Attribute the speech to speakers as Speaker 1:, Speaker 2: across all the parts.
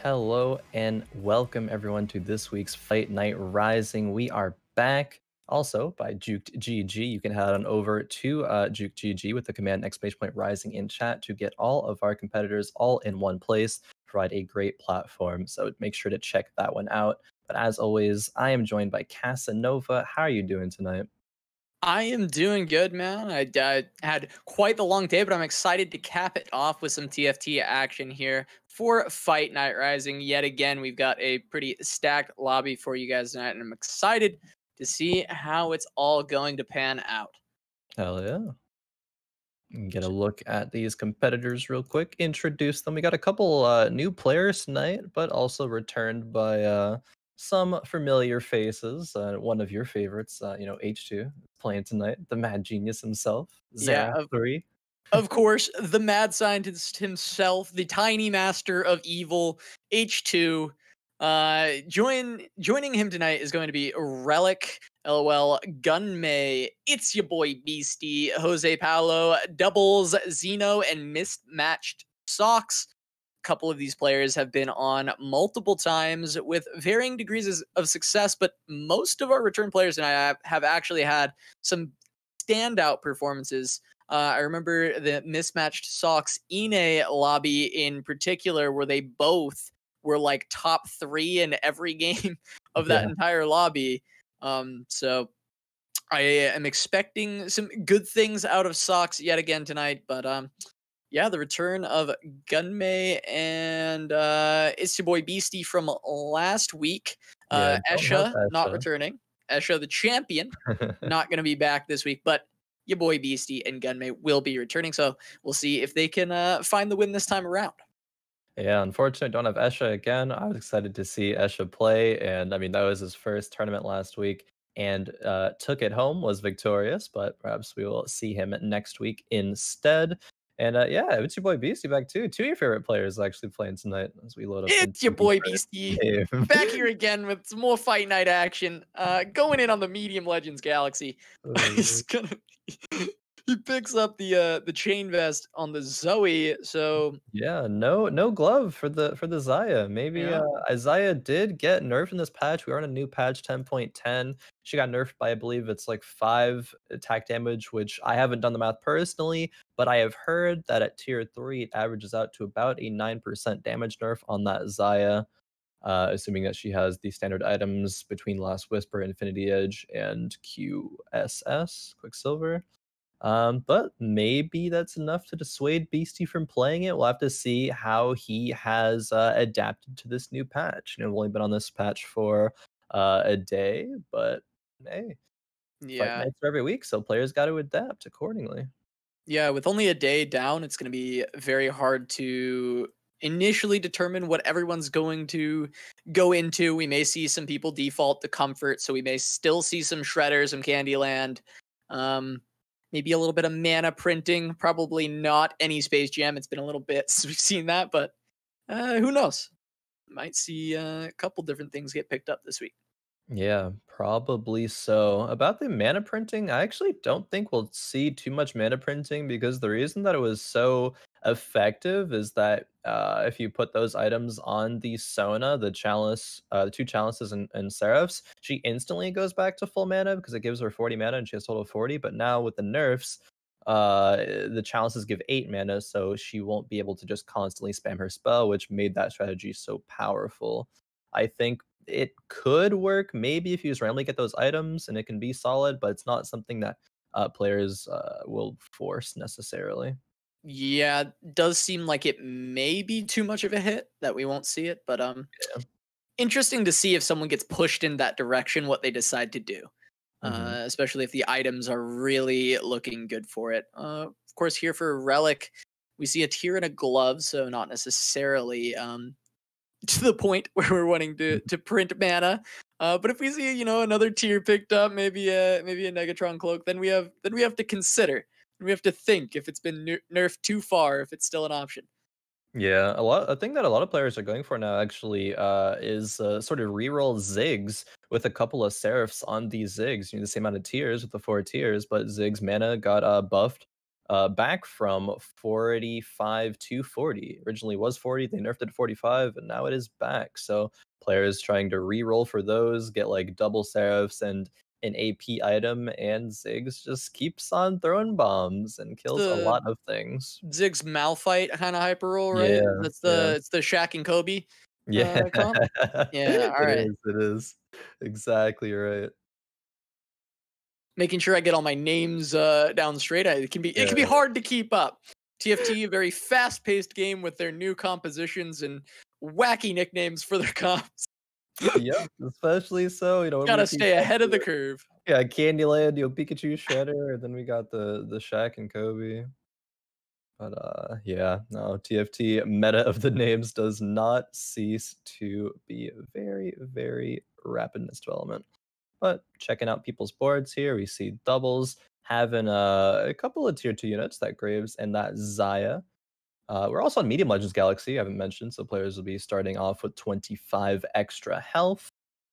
Speaker 1: Hello and welcome everyone to this week's Fight Night Rising. We are back also by Juked GG. You can head on over to Juked GG with the command !Rising in chat to get all of our competitors all in one place, provide a great platform. So make sure to check that one out. But as always, I am joined by Casanova. How are you doing tonight?
Speaker 2: I am doing good, man. I had quite the long day, but I'm excited to cap it off with some TFT action here for Fight Night Rising. Yet again, we've got a pretty stacked lobby for you guys tonight, and I'm excited to see how it's all going to pan out.
Speaker 1: Hell yeah. Get a look at these competitors real quick, introduce them. We got a couple new players tonight, but also returned by some familiar faces. One of your favorites, H2 playing tonight, the mad genius himself,
Speaker 2: Yeah,
Speaker 1: Xerath3.
Speaker 2: of course, the mad scientist himself, the tiny master of evil, H2. Joining him tonight is going to be Relic, LOL, Gunmay, Itzyaboybeasty, Jose Paulo, Doublezzzz, Xeno, and Mismatchedsocksss. A couple of these players have been on multiple times with varying degrees of success, but most of our return players and I have actually had some standout performances. I remember the Mismatchedsocksss Ine lobby in particular, where they both were like top 3 in every game of that entire lobby. So I am expecting some good things out of Socksss yet again tonight. But yeah, the return of Gunmay and Itzyaboybeasty from last week. Esha not returning. Esha, the champion, not going to be back this week, but your boy Beastie and Gunmay will be returning, so we'll see if they can find the win this time around.
Speaker 1: Yeah, unfortunately, don't have Esha again. I was excited to see Esha play, and I mean, that was his first tournament last week, and took it home, was victorious, but perhaps we will see him next week instead. And yeah, it's your boy Beastie back too. Two of your favorite players actually playing tonight as we load up.
Speaker 2: It's your boy Beastie back here again with some more Fight Night action. Going in on the medium Legends Galaxy. He's gonna he picks up the chain vest on the Zoe. So
Speaker 1: yeah, no glove for the Xayah. Maybe Xayah did get nerfed in this patch. We are on a new patch 10.10. She got nerfed by, I believe it's like 5 attack damage, which I haven't done the math personally, but I have heard that at tier 3 it averages out to about a 9% damage nerf on that Xayah. Assuming that she has the standard items between Last Whisper, Infinity Edge, and QSS, Quicksilver. But maybe that's enough to dissuade Beastie from playing it. We'll have to see how he has adapted to this new patch. We've only been on this patch for a day, but hey, Fight Nights are every week, so players got to adapt accordingly.
Speaker 2: Yeah, with only a day down, it's going to be very hard to initially determine what everyone's going to go into. We may see some people default to comfort, so we may still see some shredders, some Candyland, maybe a little bit of mana printing, probably not any Space Jam. It's been a little bit since we've seen that, but who knows? Might see a couple different things get picked up this week.
Speaker 1: Yeah, probably so. About the mana printing, I actually don't think we'll see too much mana printing because the reason that it was so effective is that if you put those items on the Sona, the chalice, the 2 chalices and seraphs, she instantly goes back to full mana because it gives her 40 mana and she has a total of 40. But now with the nerfs, the chalices give 8 mana, so she won't be able to just constantly spam her spell, which made that strategy so powerful. I think it could work maybe if you just randomly get those items and it can be solid, but it's not something that players will force necessarily.
Speaker 2: Yeah, does seem like it may be too much of a hit that we won't see it, but interesting to see if someone gets pushed in that direction, what they decide to do. Especially if the items are really looking good for it. Of course, here for Relic, we see a tier and a glove, so not necessarily to the point where we're wanting to print mana. But if we see, another tier picked up, maybe a Negatron cloak, then we have to consider. We have to think if it's been nerfed too far, if it's still an option.
Speaker 1: Yeah, a thing that a lot of players are going for now actually is sort of reroll Ziggs with a couple of Seraphs on these Ziggs. The same amount of tiers with the 4 tiers, but Ziggs mana got buffed back from 45 to 40. Originally was 40, they nerfed it to 45, and now it is back. So players trying to re-roll for those, get like double seraphs and an AP item, and Ziggs just keeps on throwing bombs and kills a
Speaker 2: The
Speaker 1: lot of things.
Speaker 2: Ziggs Malphite kind of hyper roll, right?
Speaker 1: Yeah,
Speaker 2: That's
Speaker 1: yeah.
Speaker 2: it's the Shaq and Kobe
Speaker 1: Yeah.
Speaker 2: comp. Yeah, all right.
Speaker 1: It is. Exactly right.
Speaker 2: Making sure I get all my names down straight. It can
Speaker 1: Yeah.
Speaker 2: be hard to keep up. TFT, a very fast-paced game with their new compositions and wacky nicknames for their comps.
Speaker 1: Yep, especially so, you know, when we
Speaker 2: Gotta
Speaker 1: see
Speaker 2: stay ahead of the curve.
Speaker 1: yeah, Candyland, you know, Pikachu Shredder, and then we got the Shaq and Kobe. But, yeah, no, TFT meta of the names does not cease to be very, very rapid in its development. But checking out people's boards here, we see Doublezz having a couple of tier 2 units, that Graves and that Xayah. We're also on Medium Legends Galaxy, I haven't mentioned, so players will be starting off with 25 extra health.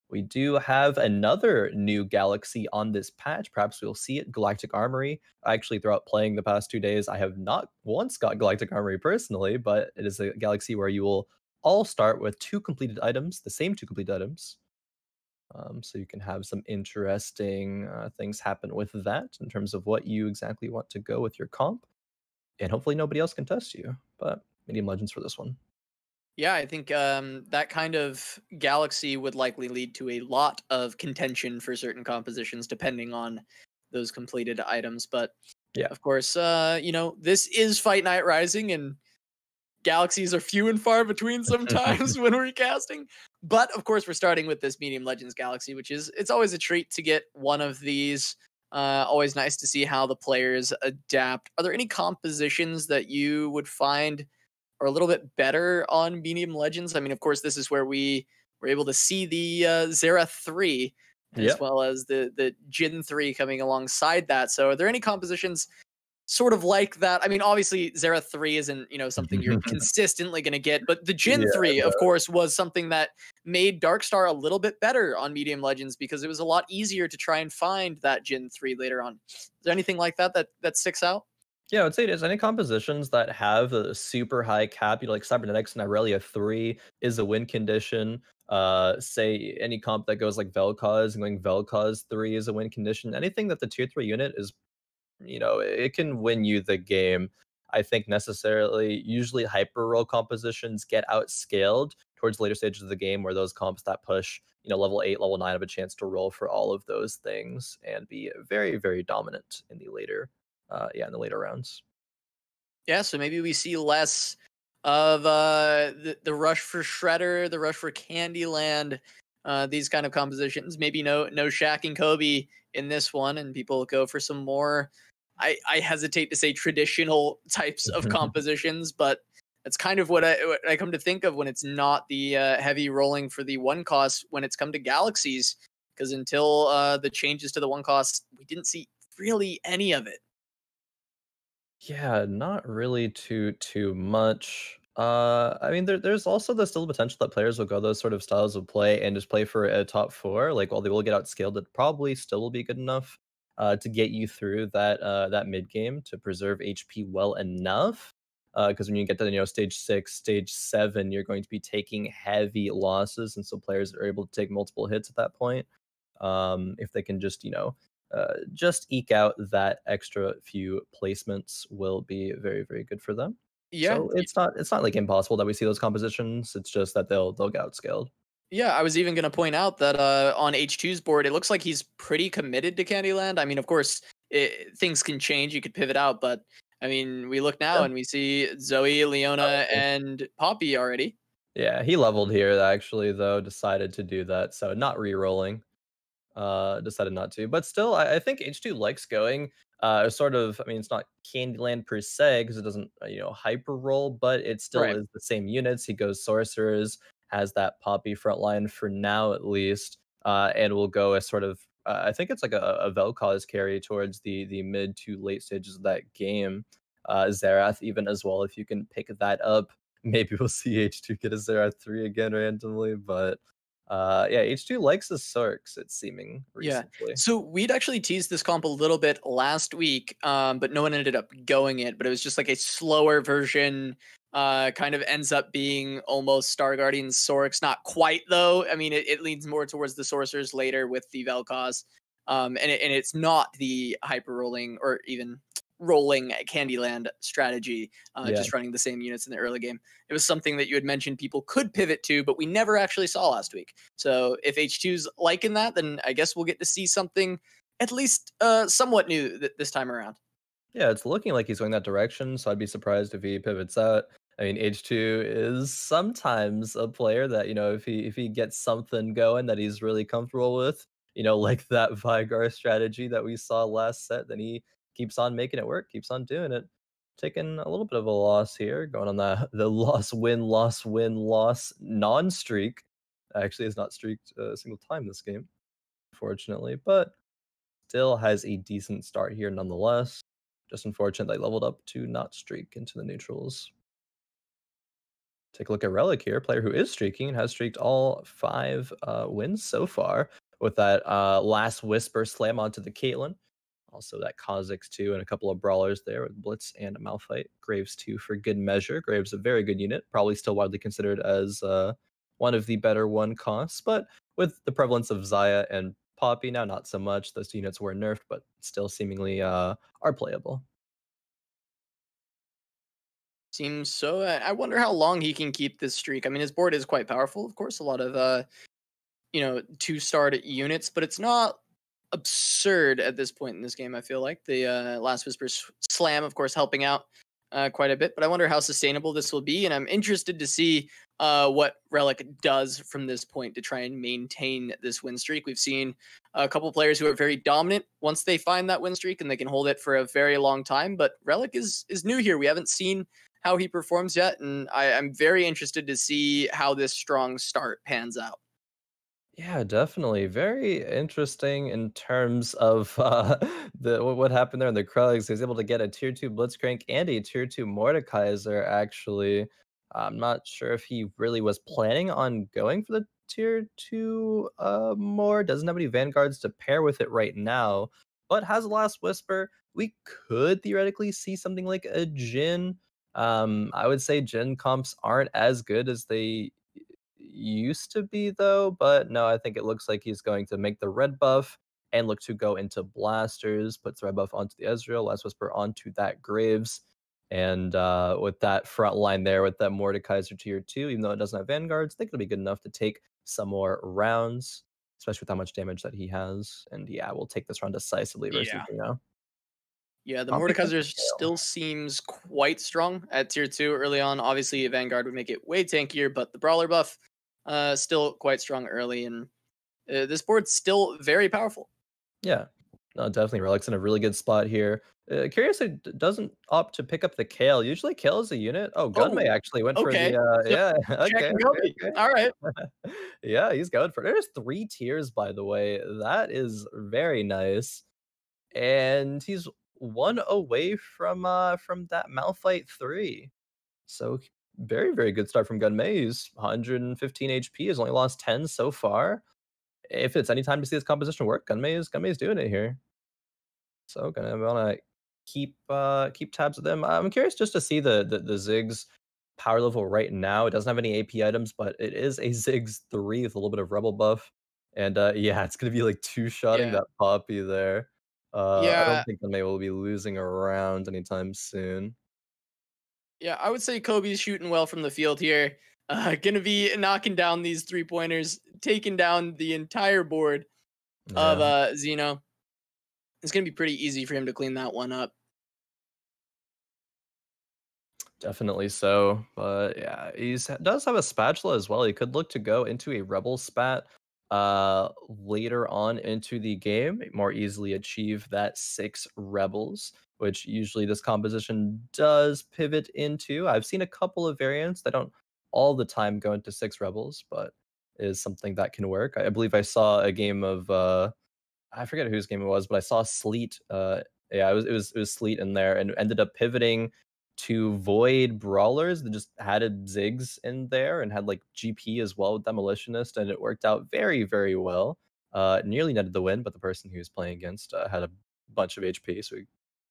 Speaker 1: We do have another new galaxy on this patch. Perhaps we'll see it, Galactic Armory. Actually, throughout playing the past 2 days, I have not once got Galactic Armory personally, but it is a galaxy where you will all start with 2 completed items, the same 2 completed items. So you can have some interesting things happen with that in terms of what you exactly want to go with your comp. And hopefully nobody else can test you, but Medium Legends for this one.
Speaker 2: Yeah, I think that kind of galaxy would likely lead to a lot of contention for certain compositions, depending on those completed items. But
Speaker 1: Yeah.
Speaker 2: of course, you know, this is Fight Night Rising, and galaxies are few and far between sometimes when we're casting. But of course, we're starting with this Medium Legends Galaxy, which is it's always a treat to get one of these. Always nice to see how the players adapt. Are there any compositions that you would find are a little bit better on Medium Legends? I mean, of course, this is where we were able to see the Xerath 3 as
Speaker 1: Yep.
Speaker 2: well as the Jin 3 coming alongside that. So are there any compositions sort of like that? I mean, obviously Xerath 3 isn't, you know, something you're consistently going to get, but the Jin
Speaker 1: Yeah,
Speaker 2: 3, of course, was something that made Darkstar a little bit better on Medium Legends because it was a lot easier to try and find that Jin 3 later on. Is there anything like that that sticks out?
Speaker 1: yeah, I would say it is. Any compositions that have a super high cap, you know, like Cybernetics and Irelia 3 is a win condition. Say any comp that goes like Vel'Koz and going Vel'Koz 3 is a win condition. Anything that the tier 3 unit is, you know, it can win you the game. I think necessarily, usually hyper roll compositions get outscaled towards later stages of the game where those comps that push, you know, level 8, level 9 have a chance to roll for all of those things and be very, very dominant in the later, in the later rounds.
Speaker 2: Yeah, so maybe we see less of the rush for Shredder, the rush for Candyland, these kind of compositions. Maybe no Shaq and Kobe in this one, and people go for some more. I hesitate to say traditional types of compositions, but that's kind of what I come to think of when it's not the heavy rolling for the one cost when it's come to galaxies. Because until the changes to the one cost, we didn't see really any of it.
Speaker 1: Yeah, not really too much. I mean, there's also the still potential that players will go those sort of styles of play and just play for a top 4. Like, while they will get outscaled, it probably still will be good enough to get you through that mid game to preserve HP well enough. Because when you get to, you know, stage 6, stage 7, you're going to be taking heavy losses, and so players are able to take multiple hits at that point. If they can just, you know, just eke out that extra few placements will be very, very good for them.
Speaker 2: Yeah,
Speaker 1: So it's not like impossible that we see those compositions. It's just that they'll get outscaled.
Speaker 2: yeah, I was even going to point out that on H2's board, it looks like he's pretty committed to Candyland. I mean, of course, things can change. You could pivot out, but I mean, we look now
Speaker 1: Yeah.
Speaker 2: and we see Zoe, Leona, and Poppy already.
Speaker 1: Yeah, he leveled here actually though, decided to do that. So not re-rolling. Decided not to. But still, I think H2 likes going sort of, I mean, it's not Candyland per se because it doesn't, you know, hyper roll, but it still
Speaker 2: Right.
Speaker 1: is the same units. He goes sorcerers, has that Poppy front line for now at least, and will go as sort of, I think it's like a Vel'Koz carry towards the mid to late stages of that game. Xerath even as well, if you can pick that up. Maybe we'll see H2 get a Xerath 3 again randomly, but Yeah, H2 likes the Sorks, it's seeming
Speaker 2: Yeah.
Speaker 1: recently.
Speaker 2: So we'd actually teased this comp a little bit last week, but no one ended up going it. But it was just like a slower version. Kind of ends up being almost Star Guardian Sorks. Not quite though. I mean, it leans more towards the Sorcerers later with the Vel'Koz. And it's not the hyper rolling or even rolling Candyland strategy,
Speaker 1: Yeah.
Speaker 2: just running the same units in the early game. It was something that you had mentioned people could pivot to, but we never actually saw last week. So if H2's liking that, then I guess we'll get to see something at least somewhat new this time around.
Speaker 1: Yeah, it's looking like he's going that direction, so I'd be surprised if he pivots out. I mean, H2 is sometimes a player that, if he gets something going that he's really comfortable with, like that Vigar strategy that we saw last set, then he keeps on making it work, keeps on doing it. Taking a little bit of a loss here, going on the loss non-streak. Actually, has not streaked a single time this game, unfortunately, but still has a decent start here nonetheless. Just unfortunate they leveled up to not streak into the neutrals. Take a look at Relic here, player who is streaking and has streaked all 5 wins so far with that last Whisper slam onto the Caitlyn. Also that Kha'Zix 2 and a couple of brawlers there with Blitz and Malphite. Graves 2 for good measure. Graves a very good unit, probably still widely considered as one of the better one costs, but with the prevalence of Xayah and Poppy now, not so much. Those 2 units were nerfed, but still seemingly are playable.
Speaker 2: Seems so. I wonder how long he can keep this streak. I mean, his board is quite powerful, of course. A lot of 2-star units, but it's not absurd at this point in this game. I feel like the Last Whisper slam, of course, helping out quite a bit. But I wonder how sustainable this will be, and I'm interested to see what Relic does from this point to try and maintain this win streak. We've seen a couple players who are very dominant once they find that win streak, and they can hold it for a very long time. But Relic is new here. We haven't seen how he performs yet, and I'm very interested to see how this strong start pans out.
Speaker 1: Yeah, definitely. Very interesting in terms of what happened there in the Krelligs. He was able to get a tier 2 Blitzcrank and a tier 2 Mordekaiser, actually. I'm not sure if he really was planning on going for the tier 2 more. Doesn't have any Vanguards to pair with it right now, but has a Last Whisper. We could theoretically see something like a Jhin. I would say Jhin comps aren't as good as they used to be though, but no, I think it looks like he's going to make the red buff and look to go into blasters, puts the red buff onto the Ezreal, Last Whisper onto that Graves. And with that front line there, with that Mordekaiser tier 2, even though it doesn't have Vanguards, I think it'll be good enough to take some more rounds, especially with how much damage that he has. And yeah, we'll take this round decisively versus Xeno.
Speaker 2: Yeah, the Mordekaiser still seems quite strong at tier 2 early on. Obviously, a Vanguard would make it way tankier, but the Brawler buff still quite strong early, and this board's still very powerful.
Speaker 1: Yeah, no, definitely. Relic's in a really good spot here. Curious, it doesn't opt to pick up the Kale. Usually, Kale is a unit. Oh, Gunmay actually went for the. Yeah, okay.
Speaker 2: All right.
Speaker 1: Yeah, he's going for it. There's 3 tiers, by the way. That is very nice, and he's 1 away from that Malphite 3. So very, very good start from Gunmay. He's 115 HP. Has only lost 10 so far. If it's any time to see this composition work, Gunmay is doing it here. So gonna wanna keep tabs with them. I'm curious just to see the Ziggs power level right now. It doesn't have any AP items, but it is a Ziggs 3 with a little bit of rebel buff. And yeah, it's gonna be like 2-shotting that Poppy there. I don't think Gunmay will be losing around anytime soon.
Speaker 2: Yeah, I would say Kobe's shooting well from the field here. Gonna be knocking down these 3-pointers, taking down the entire board of Xeno. It's gonna be pretty easy for him to clean that one up.
Speaker 1: Definitely so, but yeah, does have a spatula as well. He could look to go into a rebel spat later on into the game, more easily achieve that 6 rebels, which usually this composition does pivot into. I've seen a couple of variants that don't all the time go into 6 rebels, but is something that can work. I believe I saw a game of I forget whose game it was, but I saw Sleet. Yeah, it was Sleet in there, and ended up pivoting two Void Brawlers that just had a Ziggs in there and had like GP as well with Demolitionist, and it worked out very, very well. Nearly netted the win, but the person he was playing against had a bunch of HP, so it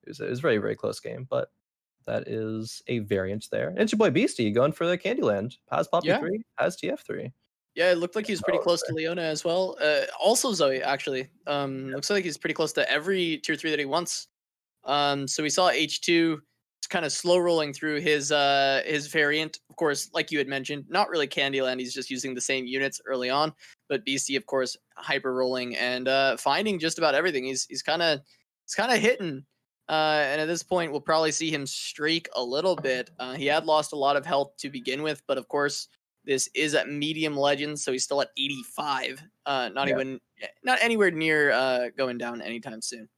Speaker 1: was a very, very close game. But that is a variant there. And it's your boy Beastie going for the Candyland. Has Poppy
Speaker 2: Yeah.
Speaker 1: 3, has TF3.
Speaker 2: Yeah, it looked like he was pretty close to Leona as well. Also Zoe, actually. Looks like he's pretty close to every tier 3 that he wants. So we saw H2 kind of slow rolling through his variant. Of course, like you had mentioned, not really Candyland. He's just using the same units early on. But Beastie, of course, hyper rolling and finding just about everything. He's kind of hitting. And at this point, we'll probably see him streak a little bit. He had lost a lot of health to begin with, but of course, this is at medium legends, so he's still at 85. Not anywhere near going down anytime soon.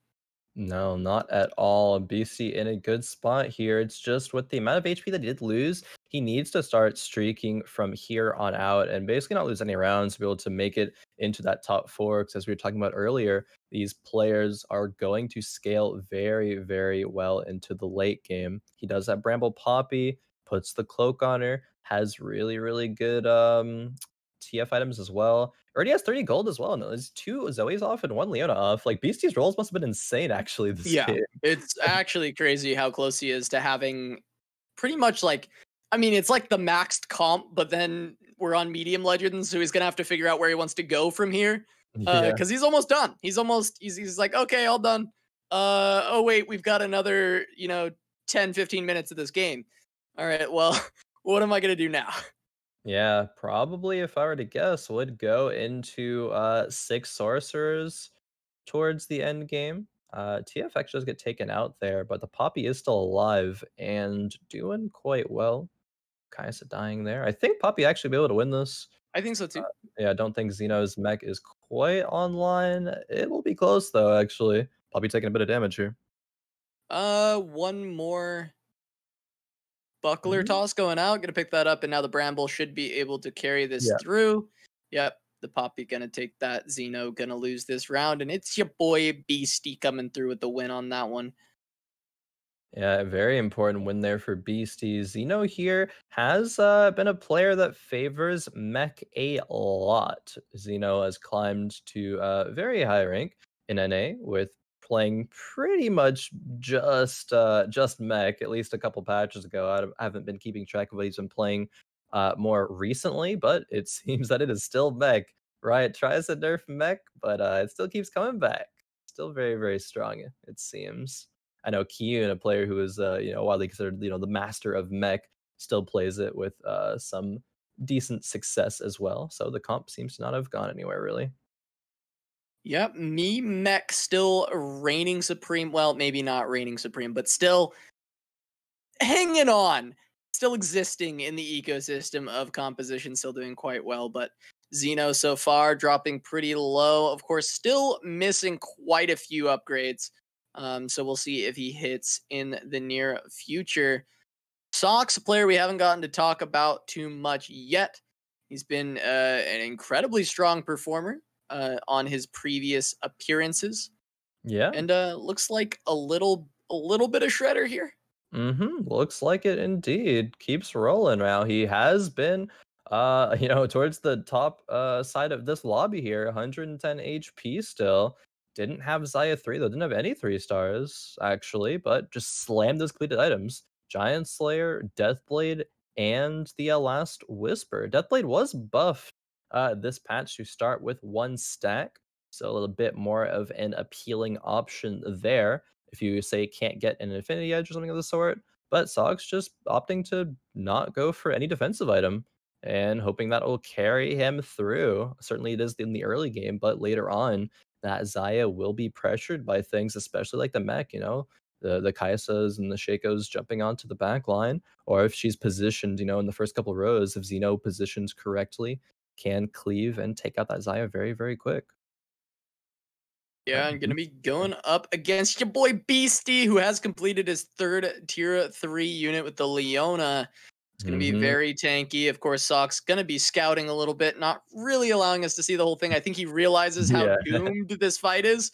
Speaker 1: No, not at all. BC in a good spot here. It's just with the amount of HP that he did lose, he needs to start streaking from here on out and basically not lose any rounds to be able to make it into that top 4. Because as we were talking about earlier, these players are going to scale very, very well into the late game. He does have Bramble Poppy, puts the cloak on her, has really, really good TF items as well. Already has 30 gold as well. No, there's 2 Zoes off and 1 Leona off. Like Beastie's rolls must have been insane actually this game.
Speaker 2: It's actually crazy how close he is to having pretty much like, I mean, it's like the maxed comp, but then we're on medium legends, so he's gonna have to figure out where he wants to go from here. Because he's almost done. He's like, okay, all done. Oh wait, we've got another, 10, 15 minutes of this game. All right, well, what am I gonna do now?
Speaker 1: Yeah, probably if I were to guess, would go into 6 sorcerers towards the end game. TF actually does get taken out there, but the Poppy is still alive and doing quite well. Kaisa dying there. I think Poppy actually be able to win this.
Speaker 2: I think so too.
Speaker 1: Yeah, I don't think Xeno's mech is quite online. It will be close though, actually. Poppy taking a bit of damage here.
Speaker 2: One more buckler toss going out. Gonna pick that up, and now the Bramble should be able to carry this through. Yep, the Poppy gonna take that. Xeno gonna lose this round, and it's your boy Beastie coming through with the win on that one.
Speaker 1: Yeah, very important win there for Beastie. Xeno here has been a player that favors mech a lot. Xeno has climbed to very high rank in NA with playing pretty much just mech, at least a couple patches ago. I haven't been keeping track of what he's been playing more recently, but it seems that it is still mech. Riot tries to nerf mech, but it still keeps coming back. Still very, very strong, it seems. I know Khroen, a player who is widely considered the master of mech, still plays it with some decent success as well. So the comp seems to not have gone anywhere really.
Speaker 2: Yep, mech still reigning supreme. Well, maybe not reigning supreme, but still hanging on, still existing in the ecosystem of composition, still doing quite well. But Xeno so far dropping pretty low. Of course, still missing quite a few upgrades. So we'll see if he hits in the near future. Sox, a player we haven't gotten to talk about too much yet. He's been an incredibly strong performer on his previous appearances.
Speaker 1: Yeah,
Speaker 2: and looks like a little bit of shredder here.
Speaker 1: Looks like it indeed. Keeps rolling now. He has been towards the top side of this lobby here. 110 HP still. Didn't have Xayah 3 though. Didn't have any 3 stars actually, but just slammed those completed items. Giant Slayer, Deathblade, and the last Whisper. Deathblade was buffed this patch to start with 1 stack, so a little bit more of an appealing option there if you say can't get an Infinity Edge or something of the sort. But Sox just opting to not go for any defensive item and hoping that will carry him through. Certainly it is in the early game, but later on, that Xayah will be pressured by things, especially like the mech, the Kaisas and the Shakos jumping onto the back line, or if she's positioned, in the first couple rows, if Xeno positions correctly, can cleave and take out that Xayah very, very quick.
Speaker 2: Yeah, I'm going to be going up against your boy Beastie, who has completed his 3rd tier 3 unit with the Leona. It's going to be very tanky. Of course, Sock's going to be scouting a little bit, not really allowing us to see the whole thing. I think he realizes how doomed this fight is.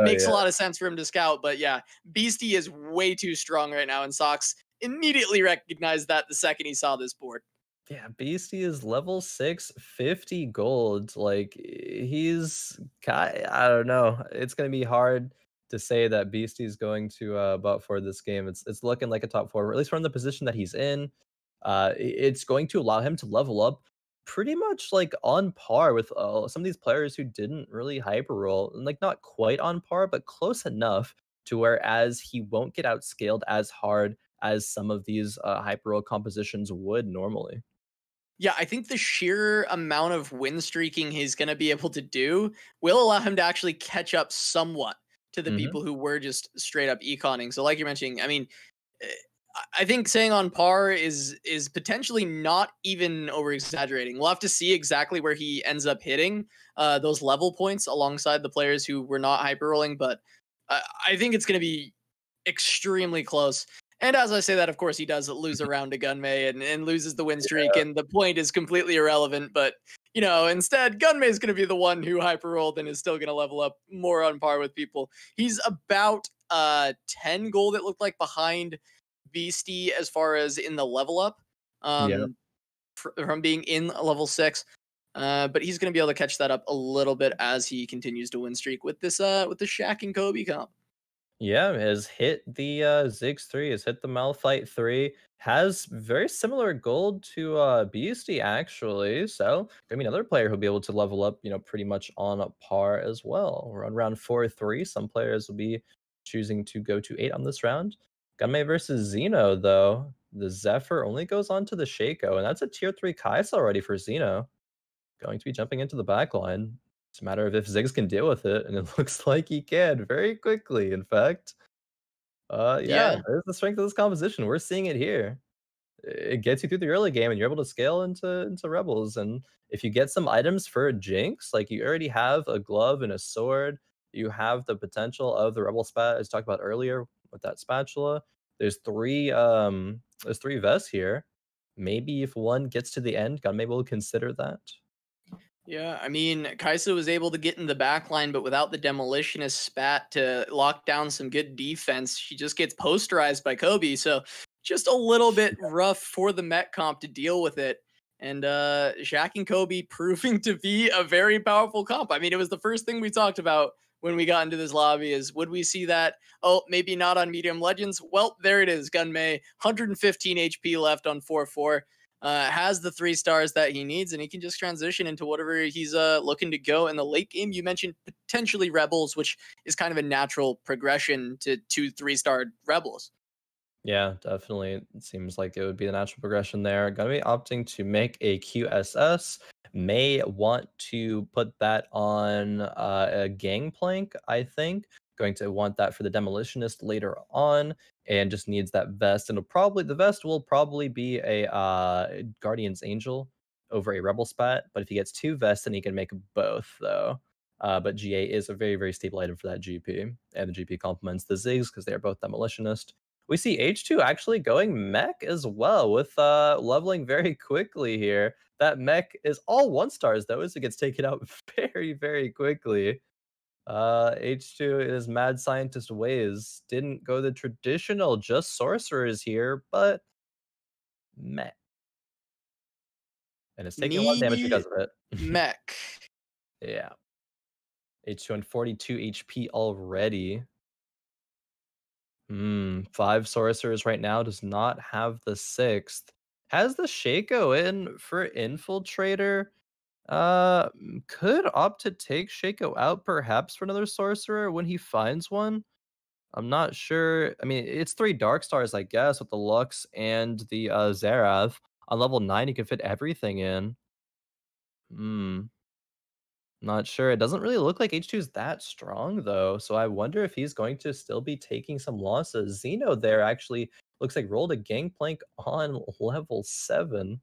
Speaker 2: Makes a lot of sense for him to scout. But yeah, Beastie is way too strong right now, and Sock's immediately recognized that the second he saw this board.
Speaker 1: Yeah, Beastie is level 6, 50 gold. Like I don't know. It's gonna be hard to say that Beastie's going to butt for this game. It's looking like a top 4, or at least from the position that he's in. It's going to allow him to level up pretty much like on par with some of these players who didn't really hyper roll, and like not quite on par, but close enough to whereas he won't get outscaled as hard as some of these hyper roll compositions would normally.
Speaker 2: Yeah, I think the sheer amount of win streaking he's going to be able to do will allow him to actually catch up somewhat to the
Speaker 1: Mhm.
Speaker 2: people who were just straight up econing. So, like you're mentioning, I mean, eh, I think saying on par is potentially not even over exaggerating. We'll have to see exactly where he ends up hitting those level points alongside the players who were not hyper rolling, but I think it's going to be extremely close. And as I say that, of course, he does lose a round to Gunmay and loses the win streak,
Speaker 1: Yeah.
Speaker 2: and the point is completely irrelevant. But, you know, instead, Gunmay is going to be the one who hyper rolled and is still going to level up more on par with people. He's about 10 gold, it looked like, behind Beastie as far as in the level up
Speaker 1: Yep.
Speaker 2: from being in level 6. But he's going to be able to catch that up a little bit as he continues to win streak with this Shaq and Kobe comp.
Speaker 1: Yeah, has hit the Ziggs 3, has hit the Malphite 3, has very similar gold to Beastie actually. So gonna be another player who'll be able to level up, pretty much on a par as well. We're on round 4-3. Some players will be choosing to go to 8 on this round. Gunmay versus Xeno, though. The Zephyr only goes on to the Shaco, and that's a tier 3 Kai'Sa already for Xeno. Going to be jumping into the backline. It's a matter of if Ziggs can deal with it, and it looks like he can very quickly, in fact. Yeah,
Speaker 2: Yeah.
Speaker 1: there's the strength of this composition. We're seeing it here. It gets you through the early game, and you're able to scale into Rebels. And if you get some items for Jinx, like you already have a glove and a sword, you have the potential of the Rebel spat, as talked about earlier with that spatula. There's 3 vests here. Maybe if one gets to the end, Gunmay will consider that.
Speaker 2: Yeah, I mean, Kai'Sa was able to get in the back line, but without the Demolitionist spat to lock down some good defense, she just gets posterized by Kobe. So just a little bit rough for the Met comp to deal with it. And Shaq and Kobe proving to be a very powerful comp. I mean, it was the first thing we talked about when we got into this lobby is would we see that? Oh, maybe not on Medium Legends. Well, there it is. Gunmay, 115 HP left on 4-4. Has the 3 stars that he needs, and he can just transition into whatever he's looking to go in the late game. You mentioned potentially Rebels, which is kind of a natural progression to 2 3-star Rebels.
Speaker 1: Yeah, definitely. It seems like it would be the natural progression there. Gonna be opting to make a QSS. May want to put that on a gangplank, I think. Going to want that for the demolitionist later on, and just needs that vest. And the vest will probably be a Guardian's Angel over a Rebel Spat. But if he gets 2 vests, then he can make both, though. But GA is a very, very stable item for that GP, and the GP complements the Ziggs because they are both demolitionist. We see H2 actually going mech as well with leveling very quickly here. That mech is all 1 stars though, as it gets taken out very, very quickly. H2 is mad scientist ways. Didn't go the traditional just sorcerers here, but mech. And it's taking a lot of damage
Speaker 2: Me
Speaker 1: because of it.
Speaker 2: Mech.
Speaker 1: Yeah. H2 on 42 HP already. 5 sorcerers right now, does not have the 6th. Has the Shaco in for Infiltrator. Could opt to take Shaco out perhaps for another sorcerer when he finds one. I'm not sure. I mean, it's 3 Dark Stars, I guess, with the Lux and the Zerath. On level 9, you can fit everything in. Hmm. Not sure. It doesn't really look like H2 is that strong, though. So I wonder if he's going to still be taking some losses. Xeno there actually looks like rolled a gangplank on level 7.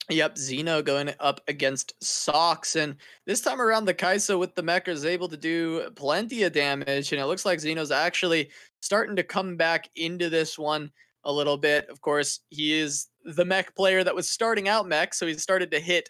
Speaker 2: Yep, Xeno going up against Socks. And this time around, the Kai'Sa with the mech is able to do plenty of damage. And it looks like Xeno's actually starting to come back into this one a little bit. Of course, he is the mech player that was starting out mech. So he's started to hit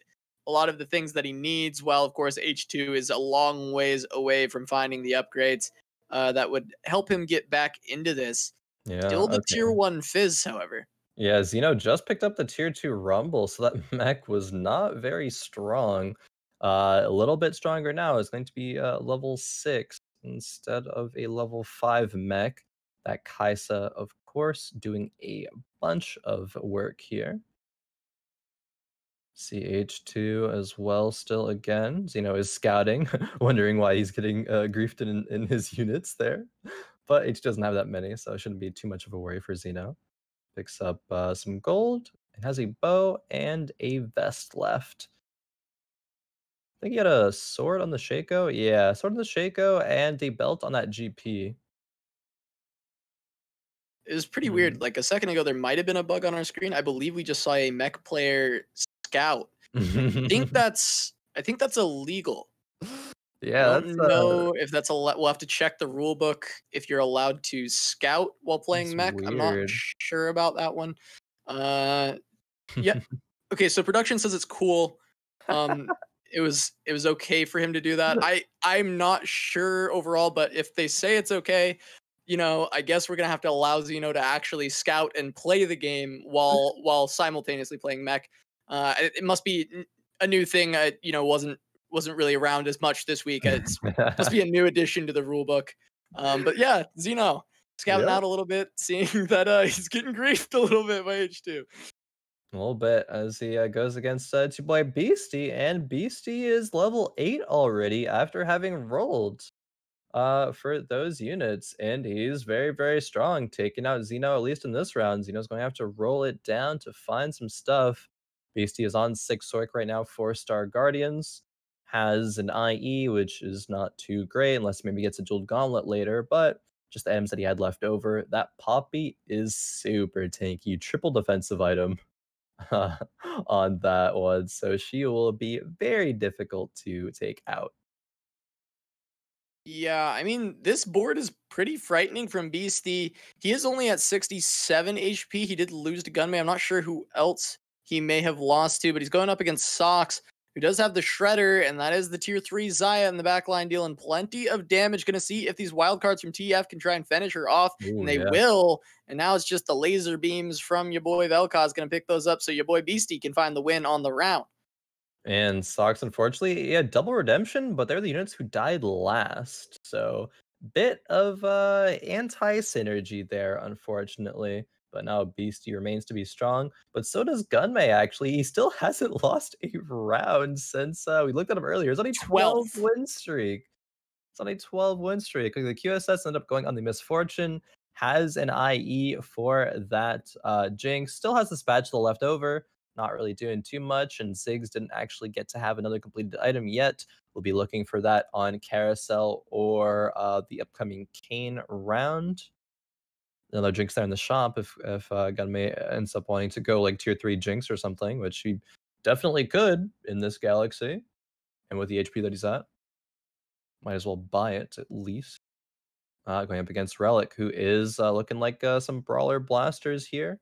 Speaker 2: a lot of the things that he needs. While, of course, H2 is a long ways away from finding the upgrades that would help him get back into this.
Speaker 1: Yeah,
Speaker 2: Still the tier
Speaker 1: okay.
Speaker 2: 1 Fizz, however.
Speaker 1: Yeah, Xeno just picked up the tier 2 Rumble, so that mech was not very strong. A little bit stronger now. It's going to be level 6 instead of a level 5 mech. That Kaisa, of course, doing a bunch of work here. CH2 as well still again. Xeno is scouting, wondering why he's getting griefed in his units there. But H doesn't have that many, so it shouldn't be too much of a worry for Xeno. Picks up some gold. It has a bow and a vest left. I think he had a sword on the Shaco. Yeah, sword on the Shaco and a belt on that GP.
Speaker 2: It was pretty weird.
Speaker 1: Hmm.
Speaker 2: Like a second ago, there might have been a bug on our screen. I believe we just saw a mech player scout. I think that's illegal. I
Speaker 1: Yeah,
Speaker 2: don't know if that's we'll have to check the rule book if you're allowed to scout while
Speaker 1: that's
Speaker 2: playing mech. I'm not
Speaker 1: weird.
Speaker 2: sure about that one. Uh, yeah. Okay, so production says it's cool. Um, it was okay for him to do that. I'm not sure overall, but if they say it's okay, I guess we're gonna have to allow Xeno to actually scout and play the game while simultaneously playing mech. It must be a new thing. Wasn't really around as much this week. It's must be a new addition to the rule book. But yeah, Xeno scouting
Speaker 1: Yep.
Speaker 2: out a little bit, seeing that he's getting griefed a little bit by H2.
Speaker 1: A little bit as he goes against Itzyaboybeasty, and Beastie is level 8 already after having rolled for those units, and he's very, very strong, taking out Xeno, at least in this round. Xeno's going to have to roll it down to find some stuff. Beastie is on 6 Sork right now, 4-star Guardians, has an IE, which is not too great, unless maybe gets a jeweled gauntlet later, but just the items that he had left over. That Poppy is super tanky, triple defensive item on that one, so she will be very difficult to take out.
Speaker 2: Yeah, I mean, this board is pretty frightening from Beastie. He is only at 67 HP. He did lose to Gunmay. I'm not sure who else he may have lost to, but he's going up against Sox, who does have the Shredder, and that is the tier 3 Xayah in the backline, dealing plenty of damage. Going to see if these wildcards from TF can try and finish her off, and
Speaker 1: Ooh,
Speaker 2: they
Speaker 1: yeah.
Speaker 2: will. And now it's just the laser beams from your boy Vel'Koz going to pick those up so your boy Beastie can find the win on the round.
Speaker 1: And Sox, unfortunately, yeah, double redemption, but they're the units who died last. So bit of anti-synergy there, unfortunately. But now Beastie remains to be strong. But so does Gunmay, actually. He still hasn't lost a round since we looked at him earlier. It's on a 12
Speaker 2: 12th.
Speaker 1: win streak. It's on a 12 win streak. The QSS ended up going on the Misfortune, has an IE for that Jinx, still has the spatula left over, not really doing too much, and Ziggs didn't actually get to have another completed item yet. We'll be looking for that on Carousel or the upcoming Kane round. Another Jinx there in the shop if Gunmay ends up wanting to go like tier 3 Jinx or something, which he definitely could in this galaxy, and with the HP that he's at. Might as well buy it at least. Going up against Relic, who is looking like some brawler blasters here.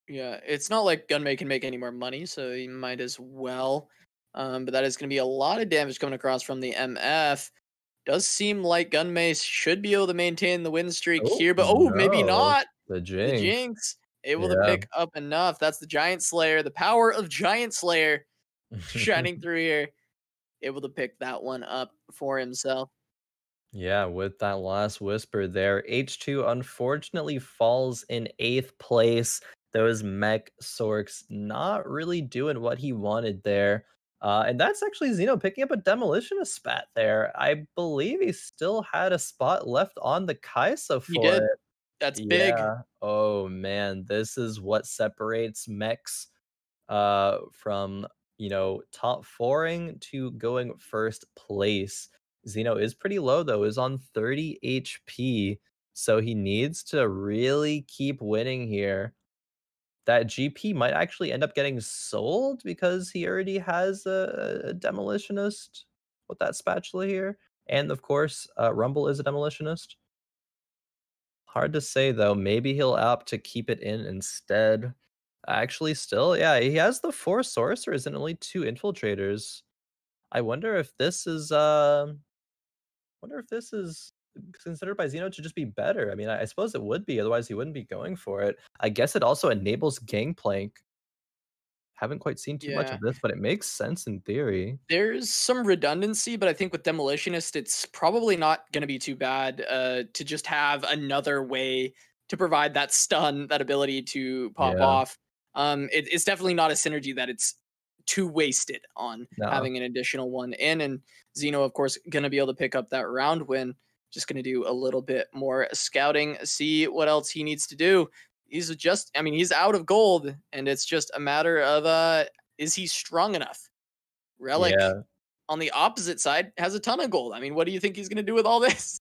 Speaker 2: Yeah, it's not like Gunmay can make any more money, so he might as well. But that is going to be a lot of damage coming across from the MF. Does seem like Gunmay should be able to maintain the win streak
Speaker 1: Oh
Speaker 2: here, but maybe
Speaker 1: no,
Speaker 2: not.
Speaker 1: the
Speaker 2: The
Speaker 1: Jinx.
Speaker 2: Jinx able to
Speaker 1: Yeah.
Speaker 2: pick up enough. That's the Giant Slayer, the power of Giant Slayer shining through here. Able to pick that one up for himself.
Speaker 1: Yeah, with that last whisper there, H2 unfortunately falls in 8th place. Those mech Sorks not really doing what he wanted there. And that's actually Xeno picking up a demolitionist spat there. I believe he still had a spot left on the Kaisa
Speaker 2: He
Speaker 1: for
Speaker 2: did.
Speaker 1: it.
Speaker 2: That's big.
Speaker 1: Yeah. Oh man, this is what separates mechs from top fouring to going first place. Xeno is pretty low though, is on 30 HP, so he needs to really keep winning here. That GP might actually end up getting sold because he already has a demolitionist with that spatula here, and of course Rumble is a demolitionist. Hard to say though. Maybe he'll opt to keep it in instead. Actually, still, yeah, he has the 4 sorcerers and only 2 infiltrators. I wonder if this is considered by Xeno to just be better. I mean, I suppose it would be, otherwise he wouldn't be going for it. I guess it also enables Gangplank. Haven't quite seen too much
Speaker 2: Yeah.
Speaker 1: of this, but it makes sense in theory.
Speaker 2: There's some redundancy, but I think with Demolitionist, it's probably not going to be too bad to just have another way to provide that stun, that ability to pop
Speaker 1: Yeah.
Speaker 2: off. It's definitely not a synergy that it's too wasted on
Speaker 1: No.
Speaker 2: having an additional one in. And Xeno, of course, going to be able to pick up that round win. Just going to do a little bit more scouting, see what else he needs to do. He's just, I mean, he's out of gold, and it's just a matter of is he strong enough? Relic,
Speaker 1: Yeah.
Speaker 2: on the opposite side, has a ton of gold. I mean, what do you think he's gonna do with all this?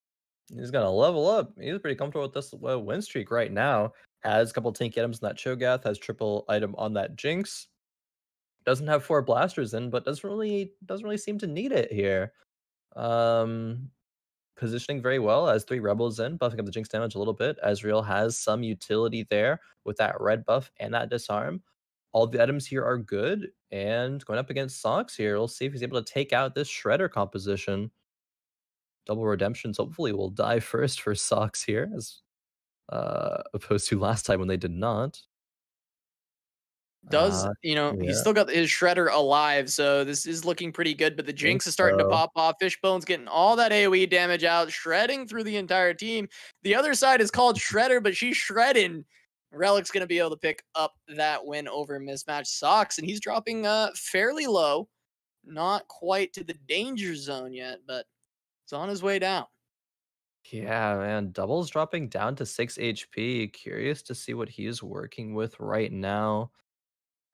Speaker 1: He's gonna level up. He's pretty comfortable with this win streak right now. Has a couple tanky items in that Cho'Gath, has triple item on that Jinx. Doesn't have 4 blasters in, but doesn't really seem to need it here. Um, Positioning very well, has 3 rebels in, buffing up the Jinx damage a little bit. Ezreal has some utility there with that red buff and that disarm. All the items here are good, and going up against Sox here, we'll see if he's able to take out this Shredder composition. Double redemptions hopefully will die first for Sox here, as opposed to last time when they did not.
Speaker 2: Does he's
Speaker 1: Yeah,
Speaker 2: still got his Shredder alive, so this is looking pretty good. But the
Speaker 1: I think
Speaker 2: Jinx is starting to
Speaker 1: so.
Speaker 2: pop off. Fishbone's getting all that AoE damage out, shredding through the entire team. The other side is called Shredder, but she's shredding. Relic's gonna be able to pick up that win over Mismatchedsocksss, and he's dropping fairly low, not quite to the danger zone yet, but it's on his way down.
Speaker 1: Yeah, man, Double's dropping down to 6 HP. Curious to see what he's working with right now.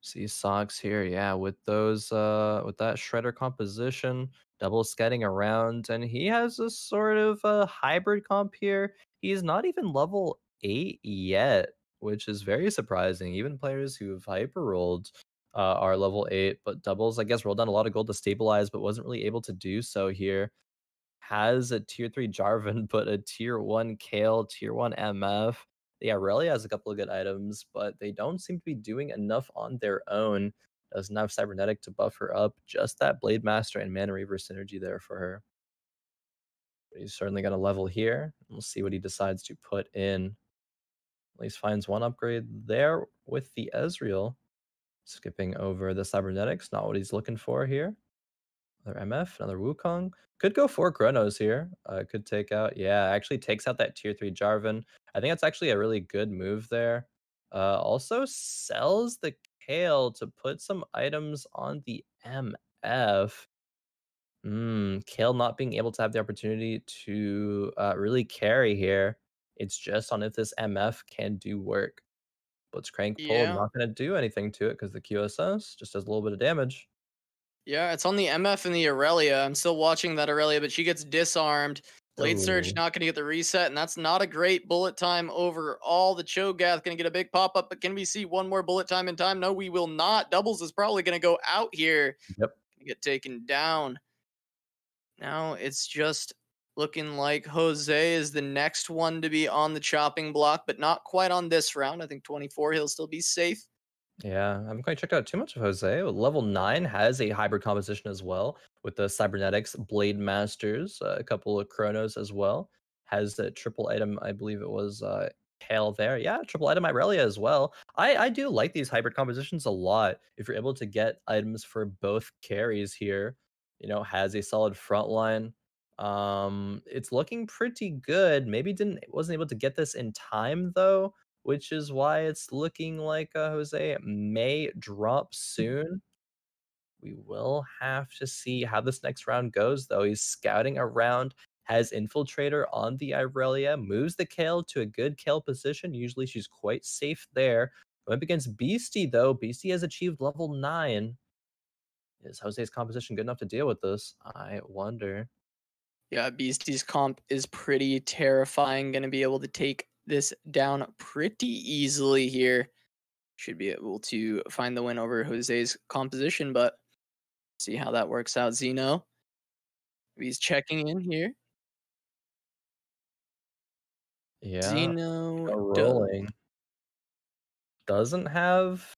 Speaker 1: See Sox here, yeah, with those with that shredder composition, double scattering around, and he has a sort of a hybrid comp here. He's not even level 8 yet, which is very surprising. Even players who've hyper rolled are level 8, but doubles, I guess, rolled down a lot of gold to stabilize, but wasn't really able to do so here. Has a tier 3 Jarvan, but a tier 1 Kale, tier 1 MF. Yeah, Aurelia has a couple of good items, but they don't seem to be doing enough on their own. Doesn't have Cybernetic to buff her up. Just that Blade Master and Mana Reaver synergy there for her. But he's certainly going to level here. We'll see what he decides to put in. At least finds one upgrade there with the Ezreal. Skipping over the Cybernetics, not what he's looking for here. Another MF, another Wukong. Could go 4 Chronos here. Could take out, yeah, actually takes out that tier 3 Jarvan. I think that's actually a really good move there. Also sells the Kale to put some items on the MF. Kale not being able to have the opportunity to really carry here. It's just on if this MF can do work. Blitzcrank pull
Speaker 2: Yeah.
Speaker 1: not going to do anything to it because the QSS just does a little bit of damage.
Speaker 2: Yeah, it's on the MF and the Aurelia. I'm still watching that Aurelia, but she gets disarmed. Blade Surge
Speaker 1: Oh,
Speaker 2: not going to get the reset, and that's not a great bullet time overall. The Cho'Gath going to get a big pop up, but can we see one more bullet time in time? No, we will not. Doublezzzz is probably going to go out here.
Speaker 1: yep.
Speaker 2: Gonna get taken down. Now it's just looking like Jose is the next one to be on the chopping block, but not quite on this round. I think 24, he'll still be safe.
Speaker 1: Yeah, I haven't quite checked out too much of Jose. Level 9 has a hybrid composition as well, with the Cybernetics, Blade Masters, a couple of Chronos as well. Has a triple item, I believe it was Kale there. Yeah, triple item Irelia as well. I do like these hybrid compositions a lot. If you're able to get items for both carries here, has a solid front line. It's looking pretty good. Maybe didn't wasn't able to get this in time though, which is why it's looking like Jose may drop soon. We will have to see how this next round goes, though. He's scouting around, has Infiltrator on the Irelia, moves the Kale to a good Kale position. Usually she's quite safe there. Going up against Beasty, though. Beasty has achieved level 9. Is Jose's composition good enough to deal with this? I wonder.
Speaker 2: Yeah, Beastie's comp is pretty terrifying. Going to be able to take this down pretty easily here. Should be able to find the win over Jose's composition, but see how that works out. Xeno, he's checking in here.
Speaker 1: Yeah,
Speaker 2: Xeno does.
Speaker 1: rolling. Doesn't have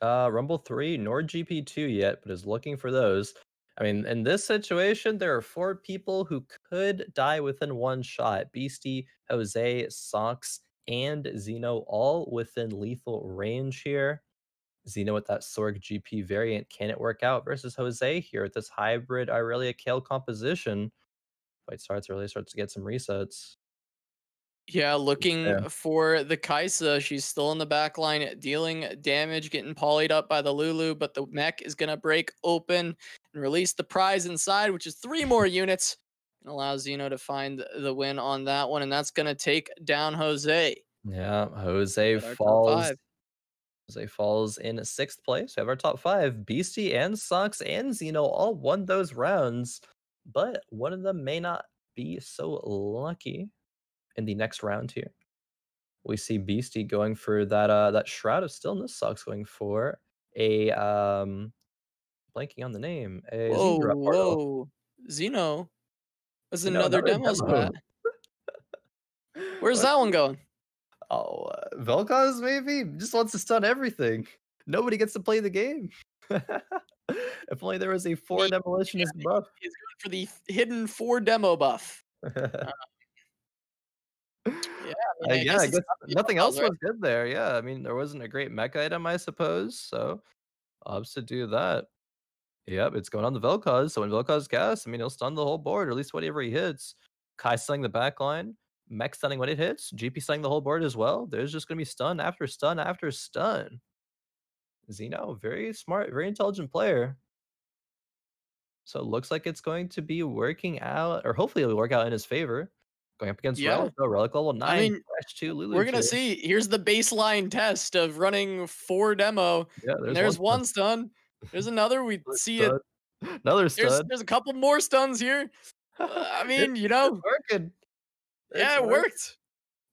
Speaker 1: Rumble 3 nor GP2 yet, but is looking for those. I mean, in this situation, there are 4 people who could die within one shot. Beasty, Jose, Socks, and Xeno all within lethal range here. Xeno with that Sorg GP variant, can it work out versus Jose here with this hybrid Irelia Kale composition? Fight starts, Irelia starts to get some resets.
Speaker 2: Yeah, looking
Speaker 1: Yeah.
Speaker 2: for the Kaisa. She's still in the back line, dealing damage, getting polyed up by the Lulu, but the mech is going to break open and release the prize inside, which is 3 more units, and allow Xeno to find the win on that one, and that's going to take down Jose.
Speaker 1: Yeah, Jose
Speaker 2: At our top
Speaker 1: falls.
Speaker 2: 5.
Speaker 1: Jose falls in 6th place. We have our top 5. Beastie and Socks and Xeno all won those rounds, but one of them may not be so lucky in the next round here. We see Beastie going for that Shroud of Stillness. Socks going for a blanking on the name. A
Speaker 2: Whoa,
Speaker 1: Zebra portal.
Speaker 2: whoa. Xeno. That's
Speaker 1: You know,
Speaker 2: another
Speaker 1: another
Speaker 2: demo
Speaker 1: demo.
Speaker 2: spot. Where's
Speaker 1: What?
Speaker 2: that one going?
Speaker 1: Oh, Vel'Koz maybe just wants to stun everything. Nobody gets to play the game. If only there was a 4 demolitionist buff.
Speaker 2: He's going for the hidden 4 demo buff. Yeah, I mean, I
Speaker 1: Yeah,
Speaker 2: guess
Speaker 1: I
Speaker 2: it's
Speaker 1: guess nothing
Speaker 2: Vel'Koz,
Speaker 1: else
Speaker 2: right?
Speaker 1: was good there. Yeah, I mean, there wasn't a great mech item, I suppose. So opts to do that. Yep, it's going on the Vel'Koz. So when Vel'Koz casts, I mean, he'll stun the whole board, or at least whatever he hits. Kai stunning the back line, mech stunning when it hits, GP stunning the whole board as well. There's just going to be stun after stun after stun. Xeno, very smart, very intelligent player. So it looks like it's going to be working out, or hopefully it'll work out in his favor. Going up against
Speaker 2: Yeah.
Speaker 1: Relic, though. Relic level 9,
Speaker 2: I mean,
Speaker 1: Fresh 2, Lulu
Speaker 2: we're gonna
Speaker 1: 2.
Speaker 2: see. Here's the baseline test of running 4 demo.
Speaker 1: Yeah,
Speaker 2: And
Speaker 1: there's
Speaker 2: there's
Speaker 1: one
Speaker 2: one stun. There's another. We
Speaker 1: another
Speaker 2: see it.
Speaker 1: stud. Another
Speaker 2: There's
Speaker 1: stud.
Speaker 2: there's a couple more stuns here. I mean,
Speaker 1: It's working. It's
Speaker 2: yeah, it
Speaker 1: working.
Speaker 2: worked.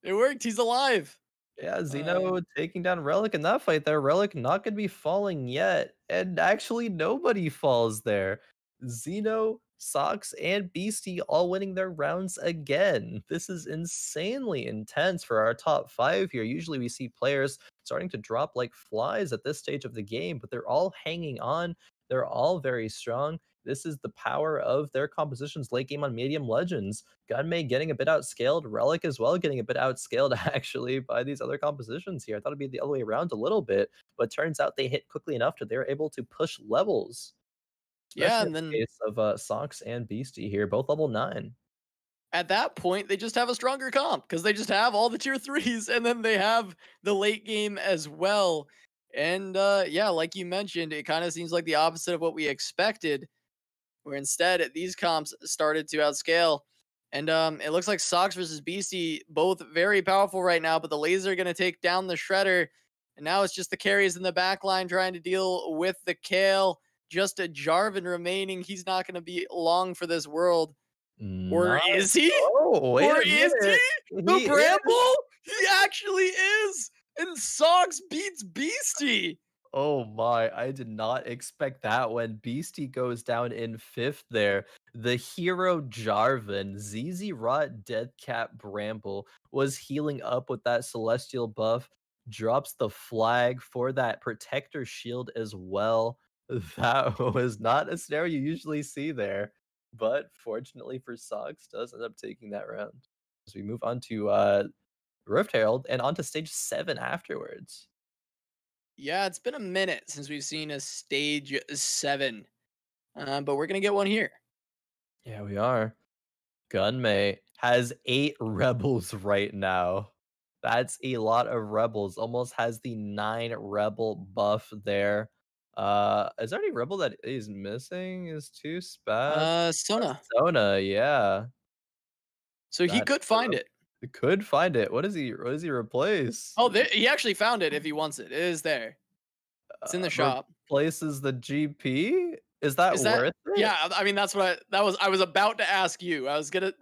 Speaker 2: It worked. He's alive.
Speaker 1: Yeah,
Speaker 2: Um,
Speaker 1: Xeno taking down Relic in that fight there. Relic not going to be falling yet. And actually, nobody falls there. Xeno, Socks, and Beastie all winning their rounds again. This is insanely intense for our top 5 here. Usually we see players starting to drop like flies at this stage of the game, but they're all hanging on. They're all very strong. This is the power of their compositions late game on Medium Legends. Gunmay getting a bit outscaled, Relic as well getting a bit outscaled actually by these other compositions here. I thought it'd be the other way around a little bit, but turns out they hit quickly enough to they're able to push levels.
Speaker 2: yeah,
Speaker 1: Especially
Speaker 2: and
Speaker 1: in the
Speaker 2: then
Speaker 1: case of Socks and Beastie here, both level 9.
Speaker 2: at that point, they just have a stronger comp because they just have all the tier 3s and then they have the late game as well. And yeah, like you mentioned, it kind of seems like the opposite of what we expected, where instead these comps started to outscale. And it looks like Socks versus Beastie, both very powerful right now, but the laser are going to take down the Shredder. And now it's just the carries in the back line trying to deal with the Kale. Just a Jarvan remaining. He's not going to be long for this world. Or
Speaker 1: Not
Speaker 2: is he?
Speaker 1: Oh, wait
Speaker 2: Or
Speaker 1: a
Speaker 2: is he?
Speaker 1: minute.
Speaker 2: The
Speaker 1: He is.
Speaker 2: Bramble? He actually is. And Socks beats Beastie.
Speaker 1: Oh my, I did not expect that when Beastie goes down in 5th there. The hero Jarvan, ZZ Rot Deathcap Bramble, was healing up with that Celestial buff, drops the flag for that Protector Shield as well. That was not a scenario you usually see there, but fortunately for Socks, does end up taking that round. As we move on to Rift Herald and on to stage 7 afterwards.
Speaker 2: Yeah, it's been a minute since we've seen a stage 7. But we're going to get one here.
Speaker 1: Yeah, we are. Gunmay has 8 rebels right now. That's a lot of rebels. Almost has the 9 rebel buff there. Is there any rebel that is missing? Is 2 spad?
Speaker 2: Sona.
Speaker 1: Sona, yeah.
Speaker 2: So he
Speaker 1: That
Speaker 2: could find it.
Speaker 1: could find it. What does he replace?
Speaker 2: Oh, he actually found it if he wants it. It is there. It's in the shop.
Speaker 1: Replaces the GP? Is that worth it?
Speaker 2: Yeah, I mean that's what I was about to ask you. I was gonna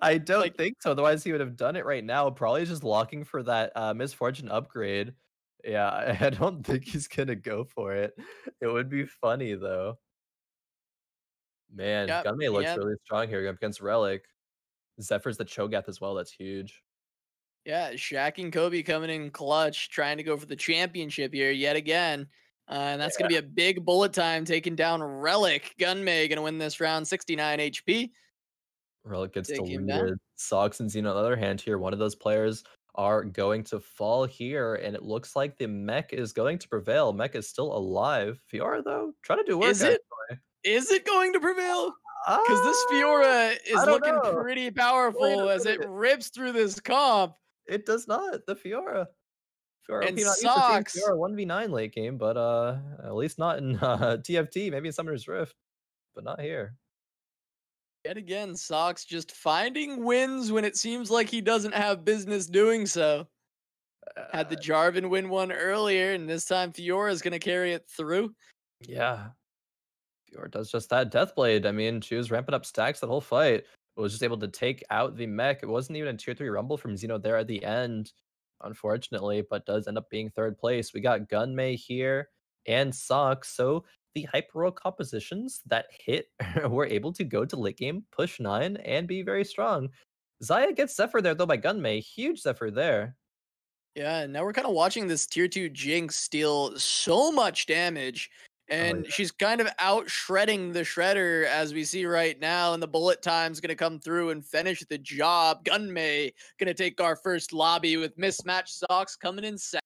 Speaker 1: I don't
Speaker 2: like
Speaker 1: think so. Otherwise, he would have done it right now. Probably just locking for that misfortune upgrade. Yeah, I don't think he's gonna go for it. It would be funny though. Man,
Speaker 2: yeah,
Speaker 1: Gunmay looks
Speaker 2: yeah,
Speaker 1: really strong here against Relic. Zephyr's the Cho'Gath as well. That's huge.
Speaker 2: yeah. Shaq and Kobe coming in clutch, trying to go for the championship here yet again. And that's going to be a big bullet time taking down Relic. Gunmay going to win this round, 69 HP.
Speaker 1: Relic gets
Speaker 2: Take him down.
Speaker 1: deleted. Sox and Xeno on the other hand here, one of those players are going to fall here, and it looks like the mech is going to prevail. Mech is still alive. Fiora, though, trying to do work,
Speaker 2: Is it?
Speaker 1: actually.
Speaker 2: Is it going to prevail?
Speaker 1: Ah,
Speaker 2: Because this Fiora is
Speaker 1: I don't
Speaker 2: looking
Speaker 1: know.
Speaker 2: pretty
Speaker 1: Wait
Speaker 2: powerful
Speaker 1: a
Speaker 2: as it
Speaker 1: minute.
Speaker 2: rips through this comp.
Speaker 1: It does not. The Fiora. Fiora
Speaker 2: And
Speaker 1: OP not used to seeing
Speaker 2: Sox.
Speaker 1: Fiora 1v9 late game, but at least not in TFT, maybe in Summoner's Rift, but not here.
Speaker 2: Yet again, Sox just finding wins when it seems like he doesn't have business doing so. Had the Jarvan win one earlier, and this time Fiora is going to carry it through.
Speaker 1: Yeah. Fiora does just that. Deathblade, I mean, she was ramping up stacks that whole fight. Was just able to take out the mech. It wasn't even a tier 3 rumble from Xeno there at the end, unfortunately, but does end up being third place. We got Gunmay here and Sox. So the hyper compositions that hit were able to go to late game, push 9, and be very strong. Xayah gets Zephyr there, though, by Gunmay. Huge Zephyr there.
Speaker 2: Yeah, now we're kind of watching this tier 2 Jinx deal so much damage. And she's kind of out shredding the shredder as we see right now. And the bullet time's going to come through and finish the job. Gunmay going to take our first lobby with Mismatchedsocksss coming in second.